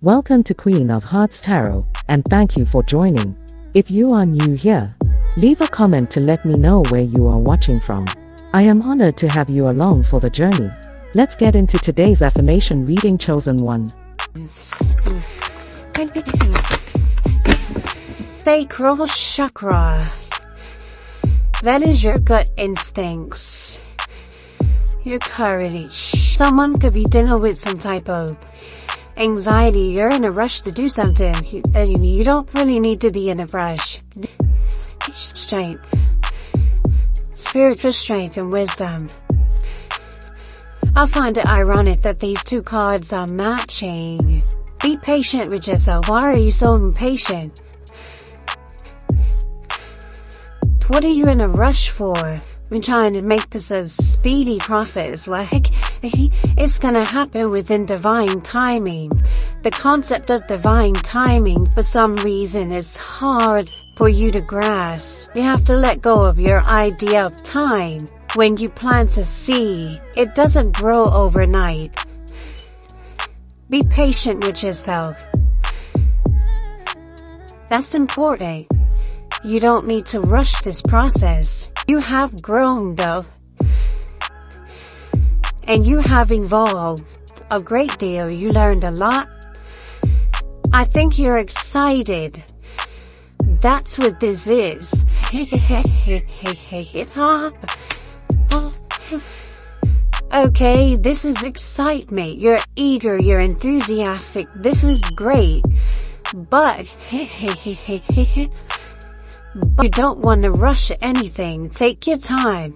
Welcome to Queen of Hearts Tarot, and thank you for joining. If you are new here, leave a comment to let me know where you are watching from. I am honored to have you along for the journey. Let's get into today's affirmation reading. Chosen one. Sacral chakra. That is your gut instincts. Your courage. Someone could be dealing with some type of anxiety. You're in a rush to do something. You don't really need to be in a rush. Strength. Spiritual strength and wisdom. I find it ironic that these two cards are matching. Be patient with yourself. Why are you so impatient? What are you in a rush for? We're trying to make this a speedy process. Like, it's gonna happen within divine timing. The concept of divine timing, for some reason, is hard for you to grasp. You have to let go of your idea of time. When you plant a seed, it doesn't grow overnight. Be patient with yourself. That's important. You don't need to rush this process. You have grown though. And you have evolved a great deal. You learned a lot. I think you're excited. That's what this is. Okay, this is excitement. You're eager, you're enthusiastic. This is great. But you don't want to rush anything. Take your time.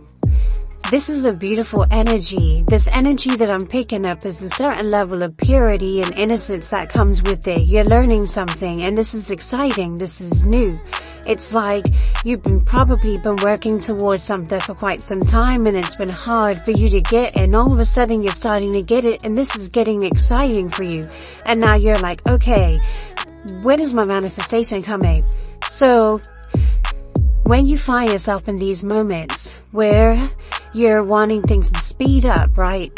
This is a beautiful energy. This energy that I'm picking up is a certain level of purity and innocence that comes with it. You're learning something, and this is exciting. This is new. It's like you've probably been working towards something for quite some time, and it's been hard for you to get, and all of a sudden you're starting to get it, and this is getting exciting for you. And now you're like, okay, when is my manifestation coming? So when you find yourself in these moments where you're wanting things to speed up, right?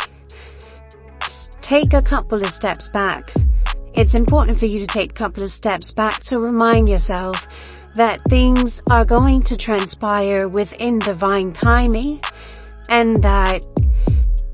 Take a couple of steps back. It's important for you to take a couple of steps back to remind yourself that things are going to transpire within divine timing, and that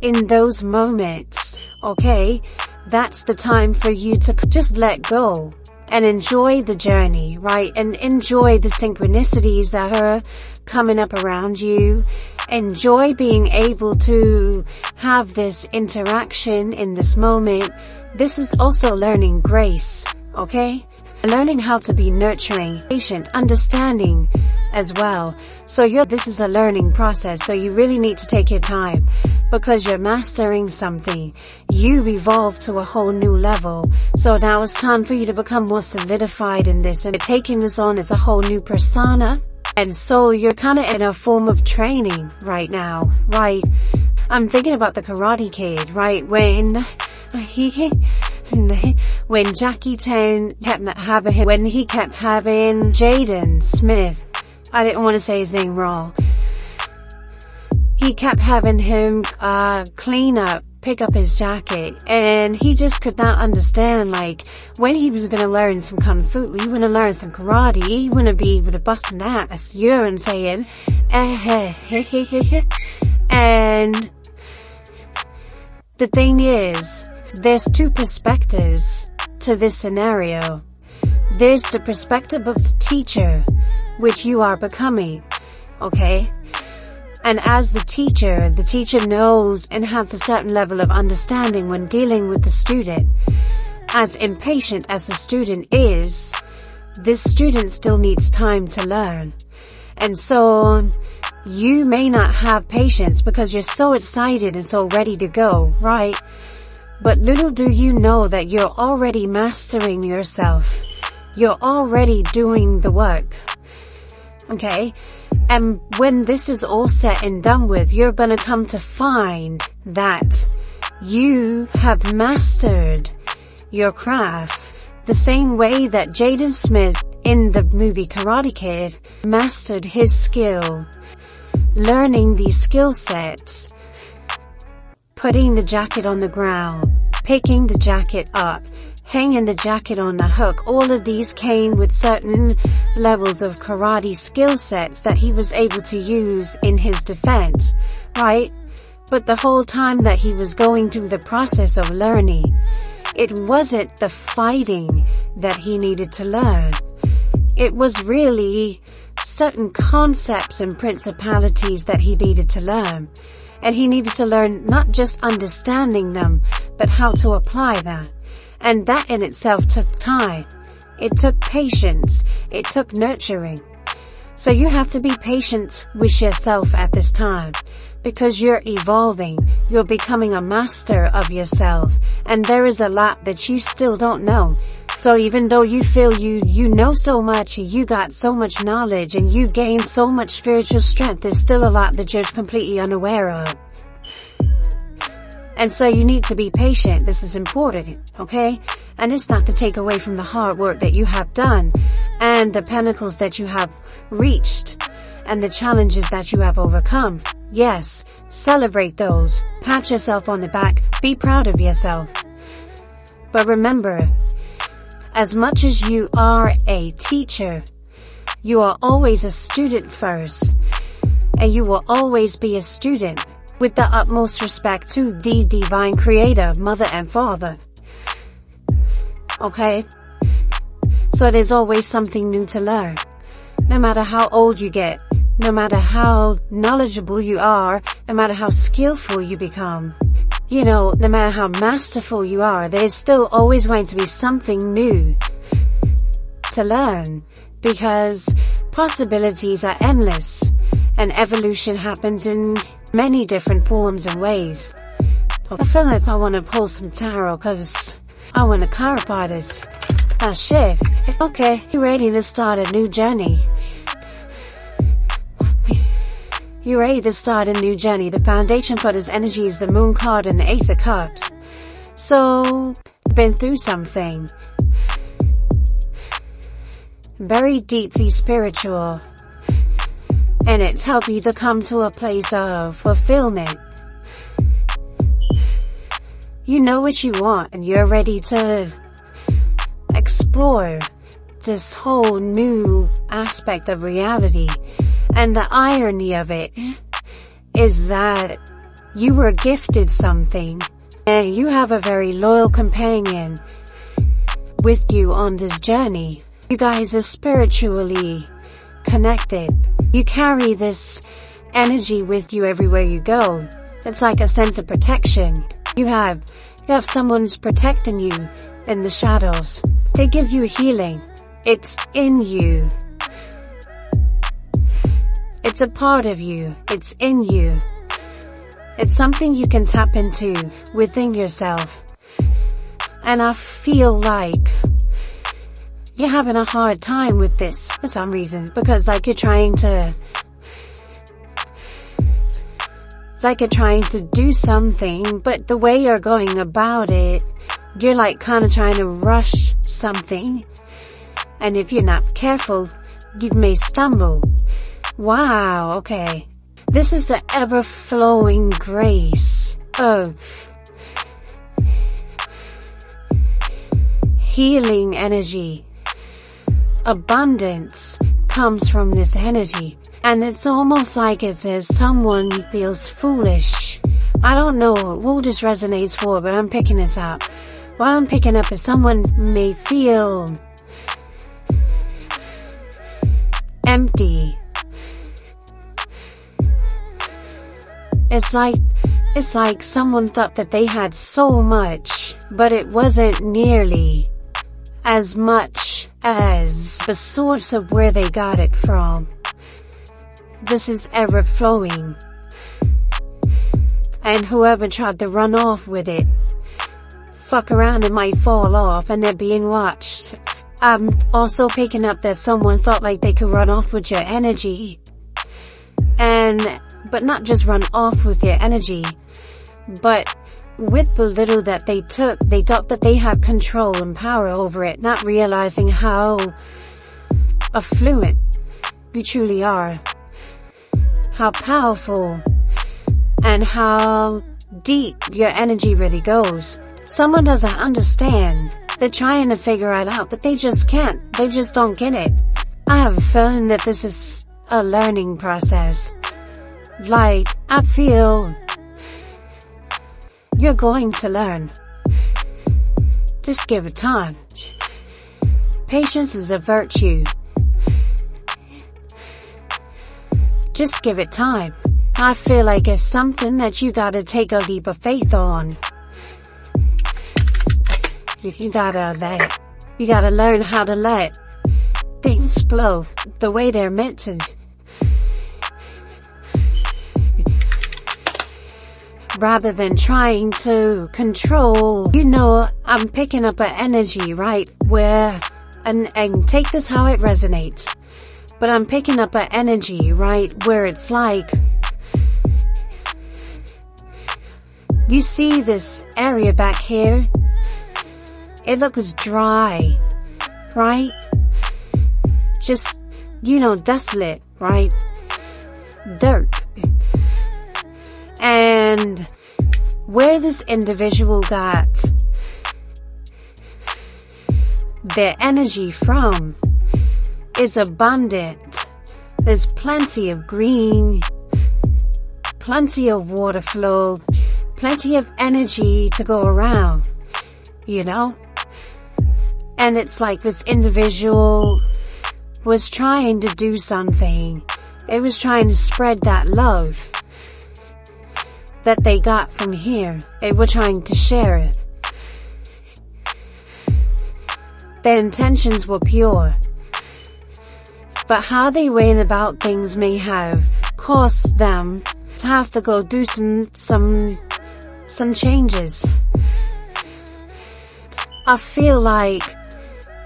in those moments, okay, that's the time for you to just let go and enjoy the journey, right? And enjoy the synchronicities that are coming up around you. Enjoy being able to have this interaction in this moment. This is also learning grace, okay? Learning how to be nurturing, patient, understanding as well. So this is a learning process, so you really need to take your time, because you're mastering something. You've evolved to a whole new level. So now it's time for you to become more solidified in this, and taking this on as a whole new persona. And so you're kind of in a form of training right now, right? I'm thinking about the Karate Kid, right? When Jackie Chan kept having Jaden Smith, I didn't want to say his name wrong. He kept having him pick up his jacket, and he just could not understand, like, when he was gonna learn some kung fu, he wanna learn some karate, he wanna be able to bust an ass, you're saying, and the thing is, there's two perspectives to this scenario. There's the perspective of the teacher, which you are becoming, okay? And as the teacher knows and has a certain level of understanding when dealing with the student. As impatient as the student is, this student still needs time to learn. And so you may not have patience because you're so excited and so ready to go, right? But little do you know that you're already mastering yourself. You're already doing the work. Okay? And when this is all said and done with, you're gonna come to find that you have mastered your craft the same way that Jaden Smith in the movie Karate Kid mastered his skill. Learning these skill sets, putting the jacket on the ground, picking the jacket up, hanging the jacket on the hook. All of these came with certain levels of karate skill sets that he was able to use in his defense, right? But the whole time that he was going through the process of learning, it wasn't the fighting that he needed to learn. It was really certain concepts and principalities that he needed to learn. And he needed to learn not just understanding them, but how to apply them. And that in itself took time. It took patience. It took nurturing. So you have to be patient with yourself at this time, because you're evolving. You're becoming a master of yourself. And there is a lot that you still don't know. So even though you feel you know so much, you got so much knowledge, and you gained so much spiritual strength, there's still a lot that you're completely unaware of. And so you need to be patient. This is important, okay? And it's not to take away from the hard work that you have done, and the pinnacles that you have reached, and the challenges that you have overcome. Yes, celebrate those. Pat yourself on the back. Be proud of yourself. But remember, as much as you are a teacher, you are always a student first, and you will always be a student with the utmost respect to the divine creator, mother and father. Okay? So there's always something new to learn. No matter how old you get, no matter how knowledgeable you are, no matter how skillful you become, no matter how masterful you are, there's still always going to be something new to learn, because possibilities are endless, and evolution happens in many different forms and ways. I feel like I want to pull some tarot, because I want to clarify this. Ah, shit. Okay, you ready to start a new journey? You ready to start a new journey? The foundation for this energy is the Moon card and the Ace of Cups. So, been through something very deeply spiritual, and it's helped you to come to a place of fulfillment. You know what you want, and you're ready to explore this whole new aspect of reality. And the irony of it is that you were gifted something, and you have a very loyal companion with you on this journey. You guys are spiritually connected. You carry this energy with you everywhere you go. It's like a sense of protection. You have someone who's protecting you in the shadows. They give you healing. It's in you. It's a part of you. It's in you. It's something you can tap into within yourself. And I feel like you're having a hard time with this for some reason, because you're trying to do something, but the way you're going about it, you're kind of trying to rush something. And if you're not careful, you may stumble. Wow, okay. This is the ever-flowing grace of healing energy. Abundance comes from this energy. And it's almost like it says someone feels foolish. I don't know who this resonates for, but I'm picking this up. What I'm picking up is someone may feel empty. It's like someone thought that they had so much, but it wasn't nearly as much as the source of where they got it from. This is ever flowing. And whoever tried to run off with it, fuck around, it might fall off, and they're being watched. I'm also picking up that someone felt like they could run off with your energy. But not just run off with your energy, but with the little that they took, they thought that they had control and power over it, not realizing how affluent you truly are, how powerful, and how deep your energy really goes. Someone doesn't understand They're trying to figure it out, but they just can't. They just don't get it. I have a feeling that this is a learning process. Like, I feel you're going to learn. Just give it time. Patience is a virtue. Just give it time. I feel like it's something that you gotta take a leap of faith on. You gotta learn how to let things flow the way they're meant to. Rather than trying to control. I'm picking up an energy, right, where, and take this how it resonates, but I'm picking up an energy, right, where it's like, you see this area back here? It looks dry, right? Just, desolate, right? Dirt. And where this individual got their energy from is abundant. There's plenty of green, plenty of water flow, plenty of energy to go around, And it's like this individual was trying to do something. It was trying to spread that love that they got from here. They were trying to share it. Their intentions were pure. But how they went about things may have caused them to have to go do some changes. I feel like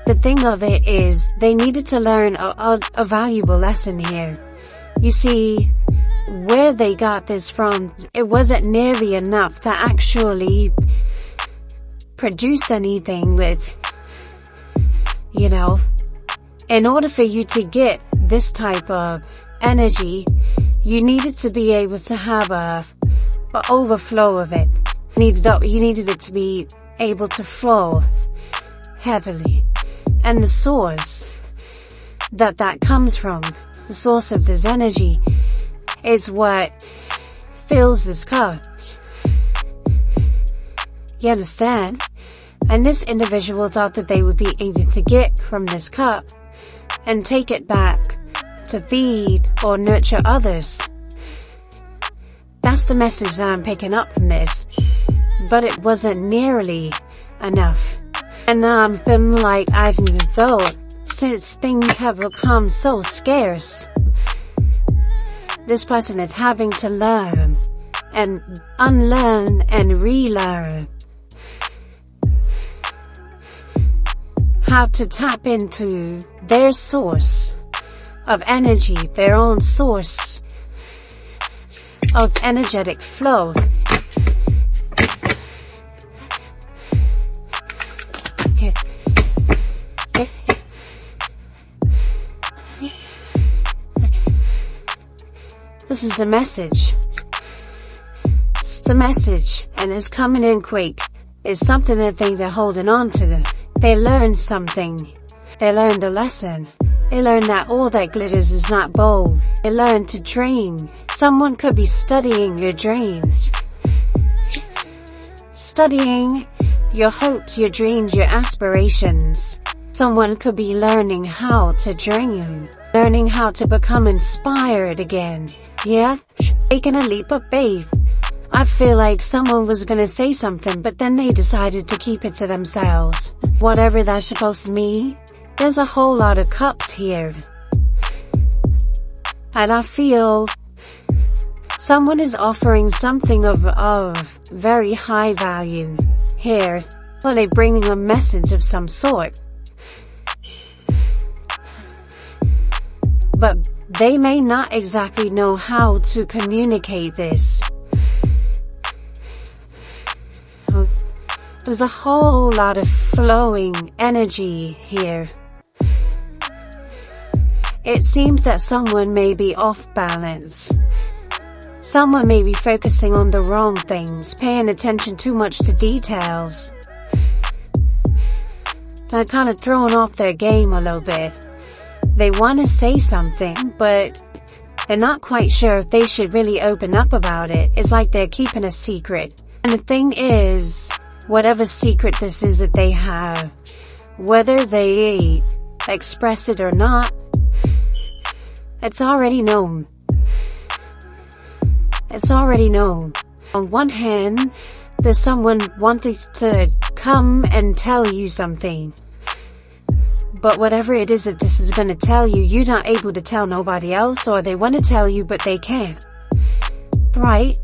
the thing of it is they needed to learn a valuable lesson here. You see, where they got this from, it wasn't nearly enough to actually produce anything with, in order for you to get this type of energy, you needed to be able to have a overflow of it. You needed it to be able to flow heavily. And the source that comes from, the source of this energy, is what fills this cup. You understand? And this individual thought that they would be able to get from this cup and take it back to feed or nurture others. That's the message that I'm picking up from this. But it wasn't nearly enough. And now I'm feeling like I've even thought, since things have become so scarce, this person is having to learn and unlearn and relearn how to tap into their source of energy, their own source of energetic flow. Okay. This is a message. It's the message, and it's coming in quick. It's something that they're holding on to. They learned something. They learned a lesson. They learned that all that glitters is not gold. They learned to dream. Someone could be studying your dreams. Studying your hopes, your dreams, your aspirations. Someone could be learning how to dream. Learning how to become inspired again. Yeah? Taking a leap of faith. I feel like someone was gonna say something, but then they decided to keep it to themselves. Whatever that's supposed to mean. There's a whole lot of cups here. And I feel someone is offering something of very high value here. Well, they're bringing a message of some sort. But they may not exactly know how to communicate this. There's a whole lot of flowing energy here. It seems that someone may be off balance. Someone may be focusing on the wrong things, paying attention too much to details. They're kind of throwing off their game a little bit. They want to say something, but they're not quite sure if they should really open up about it. It's like they're keeping a secret. And the thing is, whatever secret this is that they have, whether they express it or not, it's already known. It's already known. On one hand, there's someone wanting to come and tell you something. But whatever it is that this is going to tell you, you're not able to tell nobody else, or they want to tell you but they can't. Right?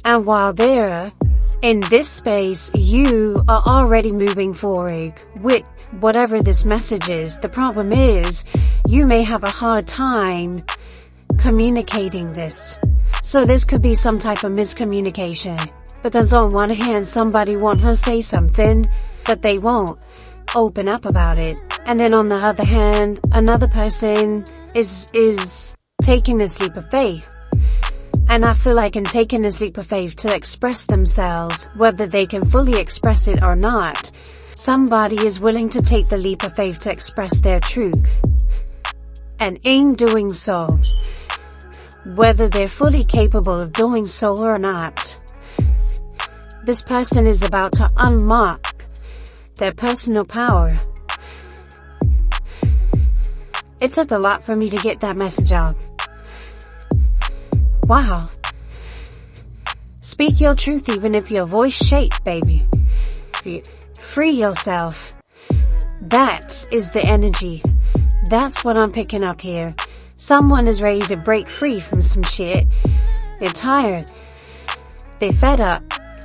And while they're in this space, you are already moving forward with whatever this message is. The problem is, you may have a hard time communicating this. So this could be some type of miscommunication. But there's on one hand somebody wants to say something, but they won't open up about it. And then on the other hand, another person is taking this leap of faith. And I feel like in taking this leap of faith to express themselves, whether they can fully express it or not, somebody is willing to take the leap of faith to express their truth. And in doing so, whether they're fully capable of doing so or not, this person is about to unlock their personal power. It took a lot for me to get that message out. Wow. Speak your truth even if your voice shakes, baby. Free yourself. That is the energy. That's what I'm picking up here. Someone is ready to break free from some shit. They're tired. They're fed up.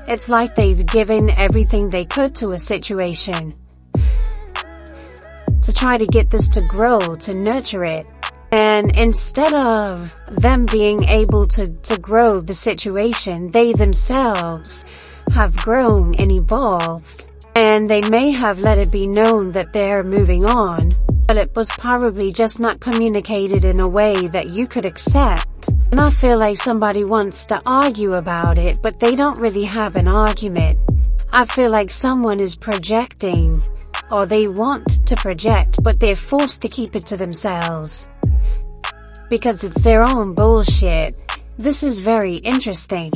It's like they've given everything they could to a situation to try to get this to grow, to nurture it. And instead of them being able to grow the situation, they themselves have grown and evolved. And they may have let it be known that they're moving on, but it was probably just not communicated in a way that you could accept. And I feel like somebody wants to argue about it, but they don't really have an argument. I feel like someone is projecting, or they want to project, but they're forced to keep it to themselves because it's their own bullshit. This is very interesting.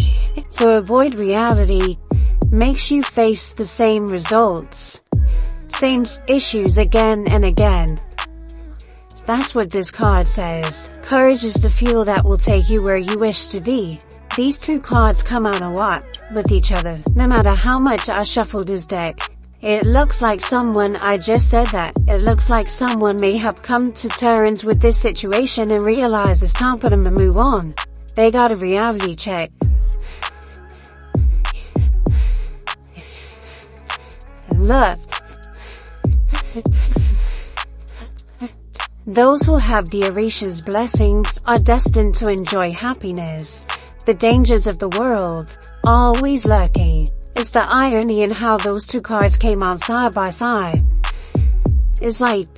To avoid reality makes you face the same results, same issues again and again. That's what this card says. Courage is the fuel that will take you where you wish to be. These two cards come out a lot with each other. No matter how much I shuffle this deck, it looks like someone, I just said that, it looks like someone may have come to terms with this situation and realized it's time for them to move on. They got a reality check. And look, those who have the Orisha's blessings are destined to enjoy happiness. The dangers of the world, always lurking. It's the irony in how those two cards came out side by side. It's like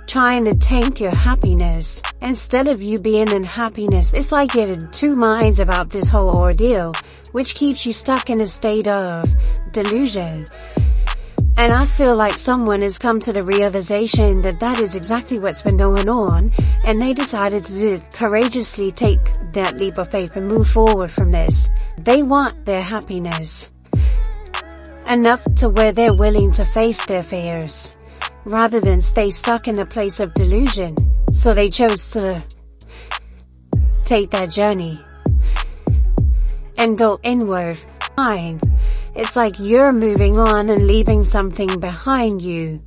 trying to tank your happiness. Instead of you being in happiness, it's like you're in two minds about this whole ordeal, which keeps you stuck in a state of delusion. And I feel like someone has come to the realization that that is exactly what's been going on, and they decided to courageously take that leap of faith and move forward from this. They want their happiness enough to where they're willing to face their fears, rather than stay stuck in a place of delusion. So they chose to take that journey and go inward. It's like you're moving on and leaving something behind you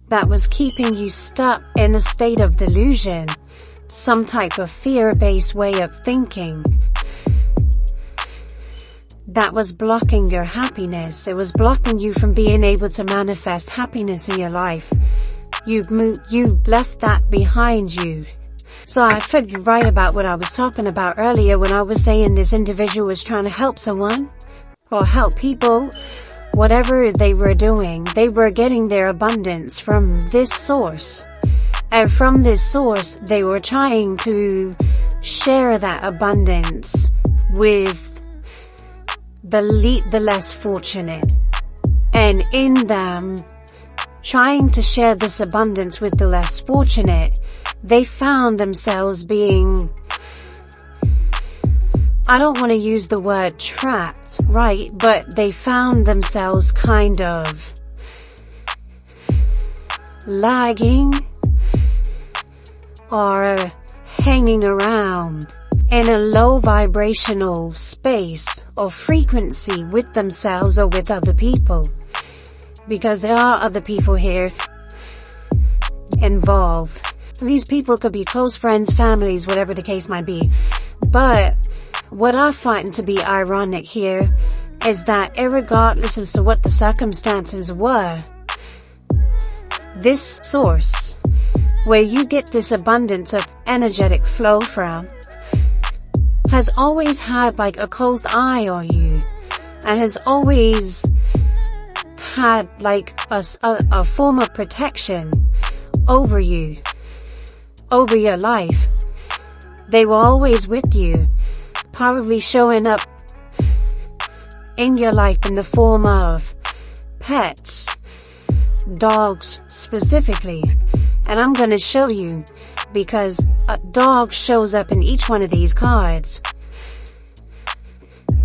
that was keeping you stuck in a state of delusion, some type of fear-based way of thinking that was blocking your happiness. It was blocking you from being able to manifest happiness in your life. You left that behind you. So I figured right about what I was talking about earlier when I was saying this individual was trying to help someone or help people. Whatever they were doing, they were getting their abundance from this source. And from this source, they were trying to share that abundance with the less fortunate. and in them trying to share this abundance with the less fortunate, they found themselves being, I don't want to use the word trapped, right? But they found themselves kind of lagging or hanging around in a low vibrational space or frequency with themselves or with other people. Because there are other people here involved. These people could be close friends, families, whatever the case might be. But what I find to be ironic here is that irregardless as to what the circumstances were, this source, where you get this abundance of energetic flow from, has always had like a close eye on you, and has always had like a form of protection over you, over your life. They were always with you, probably showing up in your life in the form of pets, dogs specifically. And I'm gonna show you, because a dog shows up in each one of these cards.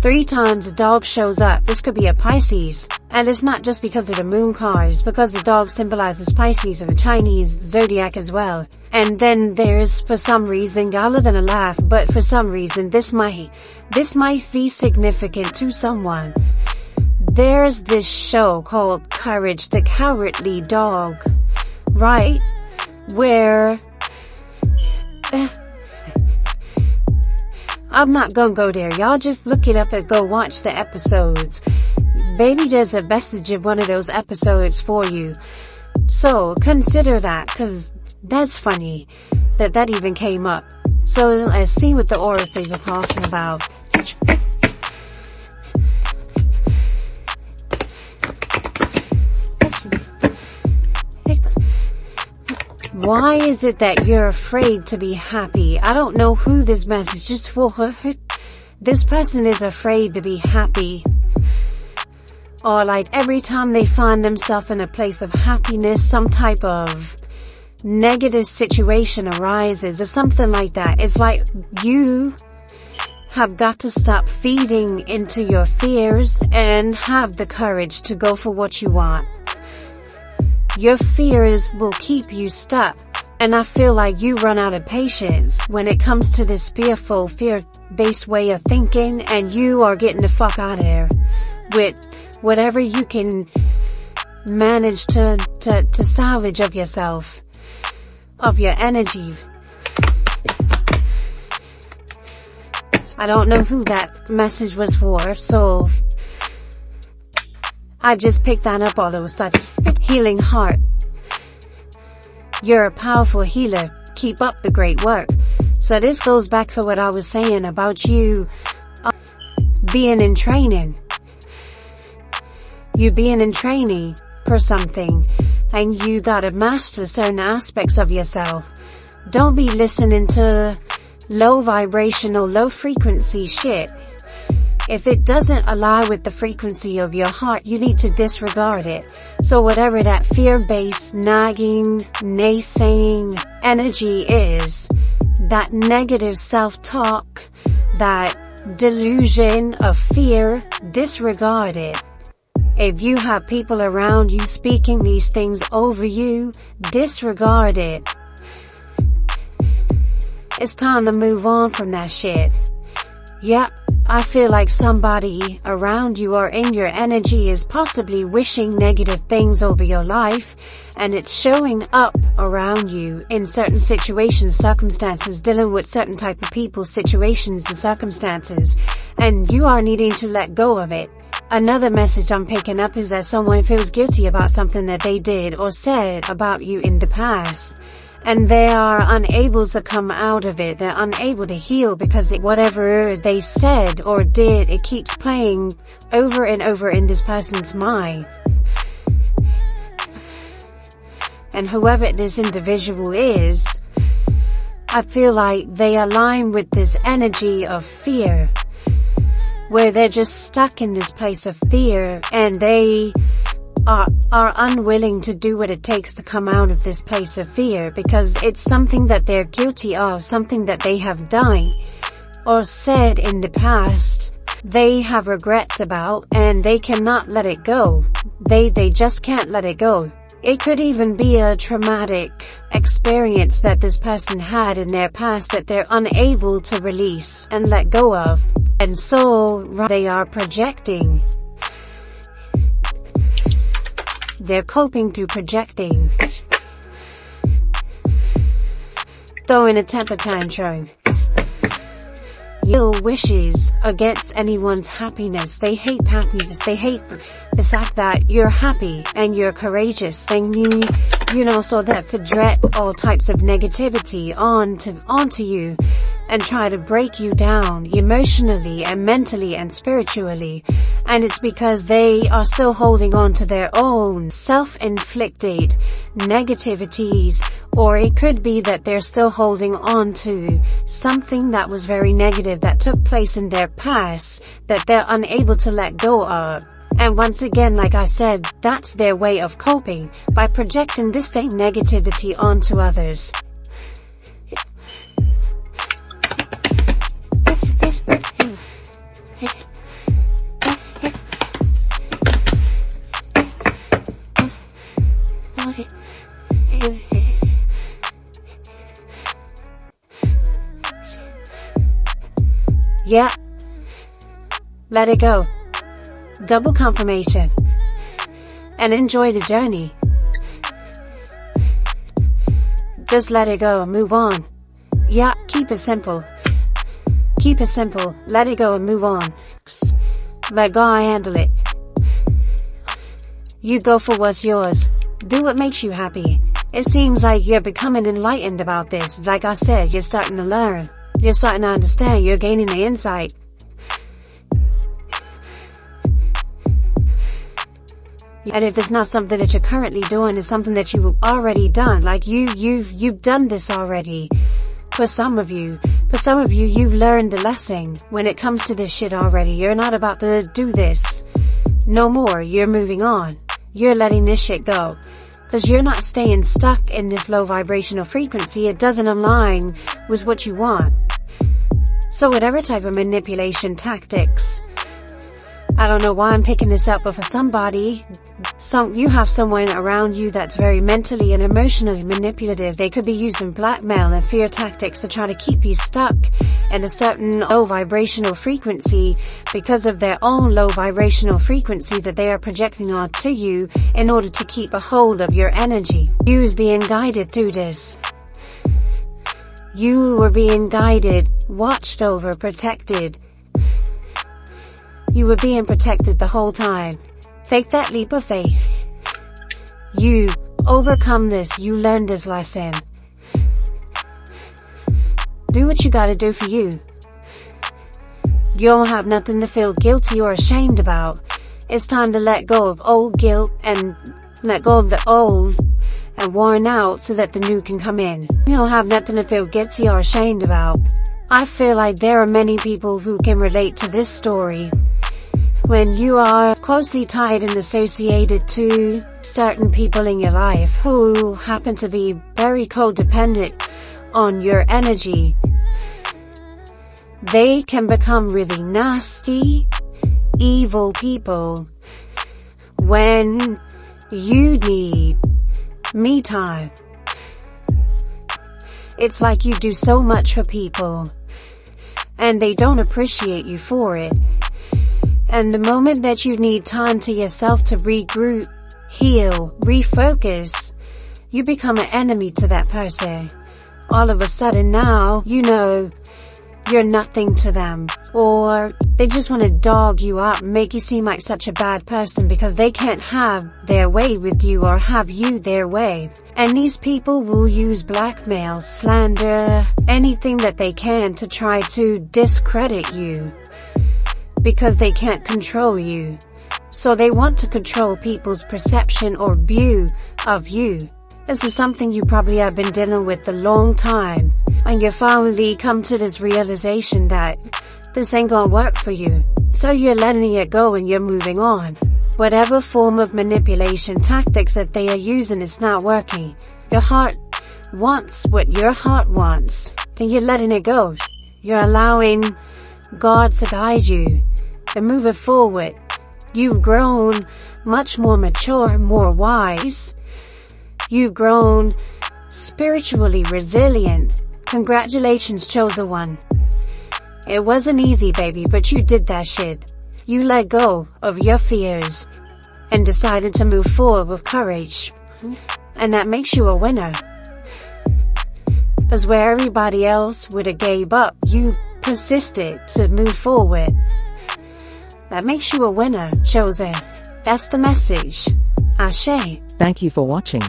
3 times a dog shows up. This could be a Pisces. And it's not just because of the moon cards, because the dog symbolizes Pisces and the Chinese zodiac as well. And then there's, for some reason, other than a laugh, but for some reason, this might be significant to someone. There's this show called Courage the Cowardly Dog, right? Where, I'm not gonna go there. Y'all just look it up and go watch the episodes. Maybe there's a message in one of those episodes for you. So consider that, cause that's funny that even came up. So let's see what the aura thing are talking about. Why is it that you're afraid to be happy? I don't know who this message is for. This person is afraid to be happy. Or like every time they find themselves in a place of happiness, some type of negative situation arises or something like that. It's like you have got to stop feeding into your fears and have the courage to go for what you want. Your fears will keep you stuck. And I feel like you run out of patience when it comes to this fearful, fear-based way of thinking, and you are getting the fuck out of there with whatever you can manage to salvage of yourself, of your energy. I don't know who that message was for, so I just picked that up all of a sudden. Healing heart. You're a powerful healer. Keep up the great work. So this goes back to what I was saying about you being in training. You being in training for something, and you gotta master certain aspects of yourself. Don't be listening to low vibrational, low frequency shit. If it doesn't align with the frequency of your heart, you need to disregard it. So whatever that fear-based, nagging, naysaying energy is, that negative self-talk, that delusion of fear, disregard it. If you have people around you speaking these things over you, disregard it. It's time to move on from that shit. Yep. I feel like somebody around you or in your energy is possibly wishing negative things over your life, and it's showing up around you in certain situations, circumstances, dealing with certain type of people, situations and circumstances, and you are needing to let go of it. Another message I'm picking up is that someone feels guilty about something that they did or said about you in the past. And they are unable to come out of it. They're unable to heal because whatever they said or did, it keeps playing over and over in this person's mind. And whoever this individual is, I feel like they align with this energy of fear, where they're just stuck in this place of fear, and they are unwilling to do what it takes to come out of this place of fear, because it's something that they're guilty of, something that they have done or said in the past they have regrets about, and they cannot let it go. They just can't let it go. It could even be a traumatic experience that this person had in their past that they're unable to release and let go of. And so they are projecting. They're coping through projecting. Throwing a temper tantrum. Ill wishes against anyone's happiness. They hate happiness. They hate the fact that you're happy and you're courageous, and you know, so that project all types of negativity onto you and try to break you down emotionally and mentally and spiritually. And it's because they are still holding on to their own self-inflicted negativities, or it could be that they're still holding on to something that was very negative that took place in their past that they're unable to let go of. And once again, like I said, that's their way of coping, by projecting this same negativity onto others. Yeah. Let it go. Double confirmation. And enjoy the journey. Just let it go and move on. Yeah, keep it simple. Keep it simple. Let it go and move on. Let God handle it. You go for what's yours. Do what makes you happy. It seems like you're becoming enlightened about this. Like I said, you're starting to learn. You're starting to understand. You're gaining the insight. And if it's not something that you're currently doing, it's something that you've already done. Like you've done this already. For some of you, you've learned the lesson when it comes to this shit already. You're not about to do this no more. You're moving on. You're letting this shit go. Cause you're not staying stuck in this low vibrational frequency. It doesn't align with what you want. So whatever type of manipulation tactics, I don't know why I'm picking this up, but for somebody, you have someone around you that's very mentally and emotionally manipulative. They could be using blackmail and fear tactics to try to keep you stuck in a certain low vibrational frequency because of their own low vibrational frequency that they are projecting onto you in order to keep a hold of your energy. You is being guided through this. You were being guided, watched over, protected. You were being protected the whole time. Take that leap of faith. You overcome this. You learned this lesson. Do what you gotta do for you. You don't have nothing to feel guilty or ashamed about. It's time to let go of old guilt and let go of the old and worn out so that the new can come in. You don't have nothing to feel guilty or ashamed about. I feel like there are many people who can relate to this story. When you are closely tied and associated to certain people in your life who happen to be very codependent on your energy, they can become really nasty, evil people when you need me time. It's like you do so much for people and they don't appreciate you for it. And the moment that you need time to yourself to regroup, heal, refocus, you become an enemy to that person. All of a sudden now, you know, you're nothing to them. Or they just want to dog you up and make you seem like such a bad person because they can't have their way with you or have you their way. And these people will use blackmail, slander, anything that they can to try to discredit you. Because they can't control you. So they want to control people's perception or view of you. This is something you probably have been dealing with a long time. And you finally come to this realization that this ain't gonna work for you. So you're letting it go and you're moving on. Whatever form of manipulation tactics that they are using is not working. Your heart wants what your heart wants. Then you're letting it go. You're allowing God to guide you and move it forward. You've grown much more mature, more wise. You've grown spiritually resilient. Congratulations, chosen one. It wasn't easy, baby, but you did that shit. You let go of your fears and decided to move forward with courage. And that makes you a winner. Because where everybody else would have gave up, you persisted to move forward. That makes you a winner, chosen. That's the message. Ashe. Thank you for watching.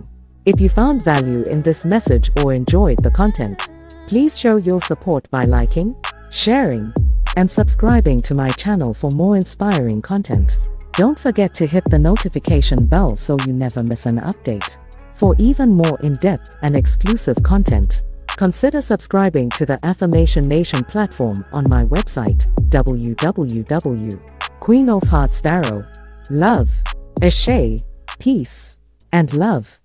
If you found value in this message or enjoyed the content, please show your support by liking, sharing, and subscribing to my channel for more inspiring content. Don't forget to hit the notification bell so you never miss an update. For even more in-depth and exclusive content, consider subscribing to the Affirmation Nation platform on my website, www.QueenofHearts. Love, Ashe, peace, and love.